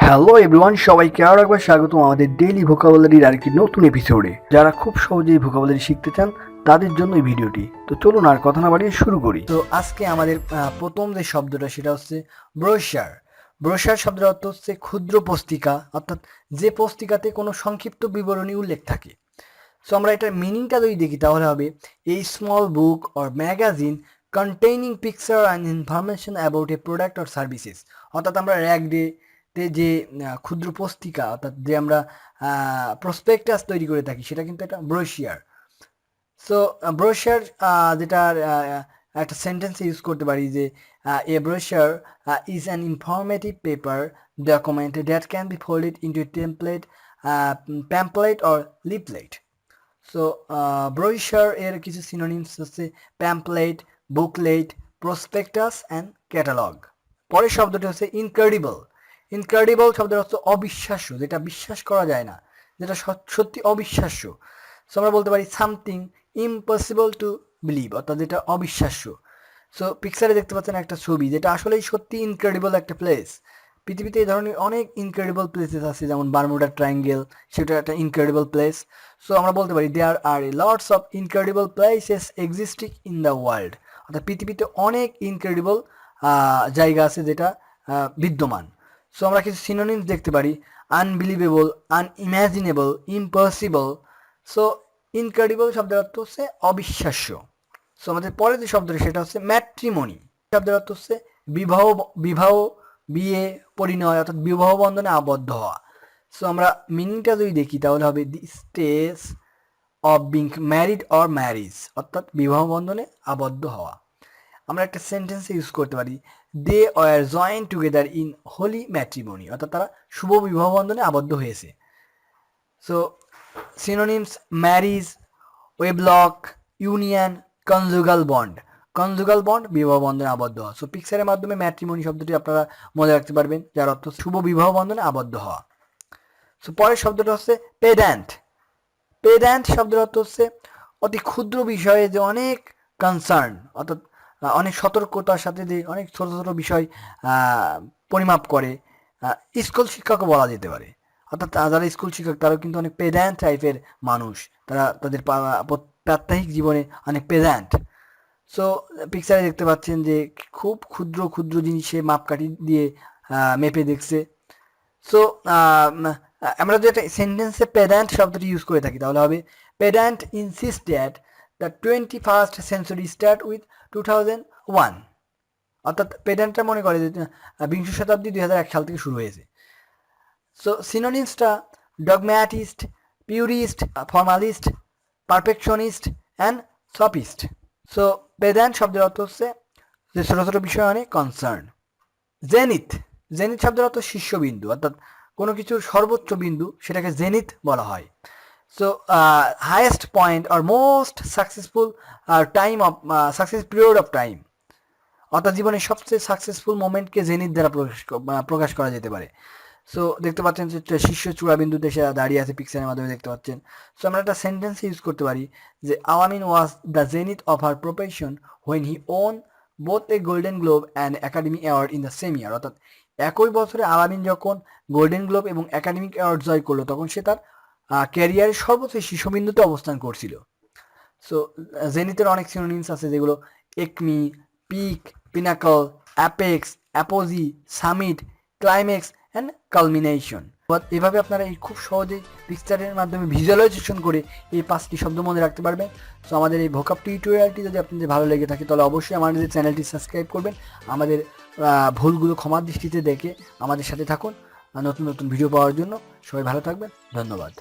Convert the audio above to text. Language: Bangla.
হ্যালো এভরিওয়ান, সবাইকে আরও একবার স্বাগতম আমাদের ডেইলি ভোকাবুলারির আরেকটি নতুন এপিসোডে। যারা খুব সহজেই ভোকাবুলারি শিখতে চান তাদের জন্য এই ভিডিওটি। তো চলুন আর কথা না বাড়িয়ে শুরু করি। তো আজকে আমাদের প্রথম যে শব্দটা সেটা হচ্ছে ব্রোশার। ব্রোশার শব্দের অর্থ হচ্ছে ক্ষুদ্র পুস্তিকা, অর্থাৎ যে পুস্তিকাতে কোনো সংক্ষিপ্ত বিবরণী উল্লেখ থাকে। সো আমরা এটার মিনিংটা যদি দেখি তাহলে হবে এই small book or magazine containing picture and information about a product or services. অর্থাৎ আমরা র্যাক ডেতে যে ক্ষুদ্র পুস্তিকা অর্থাৎ যে আমরা প্রসপেক্টাস তৈরি করে থাকি সেটা কিন্তু একটা ব্রোশিয়ার। সো ব্রোশিয়ার যেটার একটা সেন্টেন্সে ইউজ করতে পারি যে a brochure is an informative paper document that can be folded into a template, pamphlet or leaflet. So brochure এর কিছু সিনোনিমস হচ্ছে pamphlet, booklet, prospectus and catalogue. পরের শব্দটি হচ্ছে ইনক্রেডিবল। ইনক্রেডিবল শব্দের অর্থ অবিশ্বাস্য, যেটা বিশ্বাস করা যায় না, যেটা সত্যি অবিশ্বাস্য। সো আমরা বলতে পারি সামথিং ইম্পসিবল টু বিলিভ, অর্থাৎ যেটা অবিশ্বাস্য। সো পিকচারে দেখতে পাচ্ছেন একটা ছবি যেটা আসলেই সত্যি ইনক্রেডিবল একটা প্লেস। পৃথিবীতে এই ধরনের অনেক ইনক্রেডিবল প্লেসেস আছে, যেমন বারমুডা ট্রায়াঙ্গেল, সেটা একটা ইনক্রেডিবল প্লেস। সো আমরা বলতে পারি there are a lots of incredible places existing in the world, অর্থাৎ পৃথিবীতে অনেক ইনক্রেডিবল জায়গা আছে যেটা বিদ্যমান। সো আমরা কিছু সিনোনিমস দেখতে পারি আনবিলিভেবল, আনইম্যাজিনেবল, ইম্পসিবল। সো ইনক্রেডিবল শব্দের অর্থ হচ্ছে অবিশ্বাস্য। সো আমাদের পরের যে শব্দটি সেটা হচ্ছে ম্যাট্রিমনি। শব্দের অর্থ হচ্ছে বিবাহ, বিবাহ, বিয়ে, পরিণয়, অর্থাৎ বিবাহ বন্ধনে আবদ্ধ হওয়া। সো আমরা মিনিংটা যদি দেখি তাহলে হবে the stage of being married or marriage, অর্থাৎ বিবাহ বন্ধনে আবদ্ধ হওয়া। আমরা একটা সেন্টেন্সে ইউজ করতে পারি they were join together in holy matrimony, অর্থাৎ তারা শুভ বিবাহ বন্ধনে আবদ্ধ হয়েছে। So synonyms marriage, wedlock, union, conjugal bond. Conjugal bond বিবাহ বন্ধনে আবদ্ধ হওয়া। সো পিকচারের মাধ্যমে ম্যাট্রিমনি শব্দটি আপনারা মনে রাখতে পারবেন, যার অর্থ শুভ বিবাহ বন্ধনে আবদ্ধ হওয়া। সো পরের শব্দটা হচ্ছে পেড্যান্ট। পেড্যান্ট শব্দের অর্থ হচ্ছে অতি ক্ষুদ্র বিষয়ে যে অনেক কনসার্ন, অর্থাৎ অনেক সতর্কতার সাথে যে অনেক ছোট ছোট বিষয় পরিমাপ করে। স্কুল শিক্ষকও বলা যেতে পারে, অর্থাৎ যারা স্কুল শিক্ষক তারাও কিন্তু অনেক পেড্যান্ট টাইপের মানুষ, তারা তাদের প্রাত্যহিক জীবনে অনেক পেড্যান্ট। সো পিকচারে দেখতে পাচ্ছেন যে খুব ক্ষুদ্র ক্ষুদ্র জিনিসে মাপকাঠি দিয়ে মেপে দেখছে। সো আমরা যদি একটা সেন্টেন্সে পেড্যান্ট শব্দটি ইউজ করে থাকি তাহলে হবে pedant insist that the 21st century start with 2001, অর্থাৎ পেড্যান্টটা মনে করে যে বিংশ শতাব্দী 2001 সাল থেকে শুরু হয়েছে। সো সিনোনিমসটা dogmatist, purist, formalist, perfectionist and sophist. So pedant শব্দের অর্থ হচ্ছে যে ছোটো ছোটো বিষয় অনেক কনসার্ন। জেনিথ। জেনিথ শব্দের অর্থ শীর্ষবিন্দু, অর্থাৎ কোনো কিছুর সর্বোচ্চ বিন্দু সেটাকে জেনিথ বলা হয়। So highest point or most successful time of success period of time, অর্থাৎ জীবনের সবচেয়ে সাকসেসফুল মোমেন্টকে জেনিথ দ্বারা প্রকাশ করা যেতে পারে। সো দেখতে পাচ্ছেন যে শীর্ষ চূড়াবিন্দুতে সে দাঁড়িয়ে আছে, পিকচারের মাধ্যমে দেখতে পাচ্ছেন। সো আমরা একটা সেন্টেন্স ইউজ করতে পারি যে Alamin was the zenith of her profession when he won both a Golden Globe and Academy Award in the same year, অর্থাৎ একই বছরে আলামিন যখন গোল্ডেন গ্লোব এবং একাডেমিক অ্যাওয়ার্ড জয় করলো তখন সে তার ক্যারিয়ারের সর্বোচ্চ শীর্ষবিন্দুতে অবস্থান করছিল। সো জেনিথের অনেক সিনোনিমস আছে যেগুলো acme, peak, pinnacle, apex, apogee, summit, climax and culmination. এভাবে আপনারা এই খুব সহজেই পিকচারের মাধ্যমে ভিজুয়ালাইজেশন করে এই 5টি শব্দ মনে রাখতে পারবেন। সো আমাদের এই ভোকাব টিউটোরিয়ালটি যদি আপনাদের ভালো লেগে থাকে তাহলে অবশ্যই আমাদের চ্যানেলটি সাবস্ক্রাইব করবেন। আমাদের ভুলগুলো ক্ষমার দৃষ্টিতে দেখে আমাদের সাথে থাকুন নতুন নতুন ভিডিও পাওয়ার জন্য। সবাই ভালো থাকবেন, ধন্যবাদ।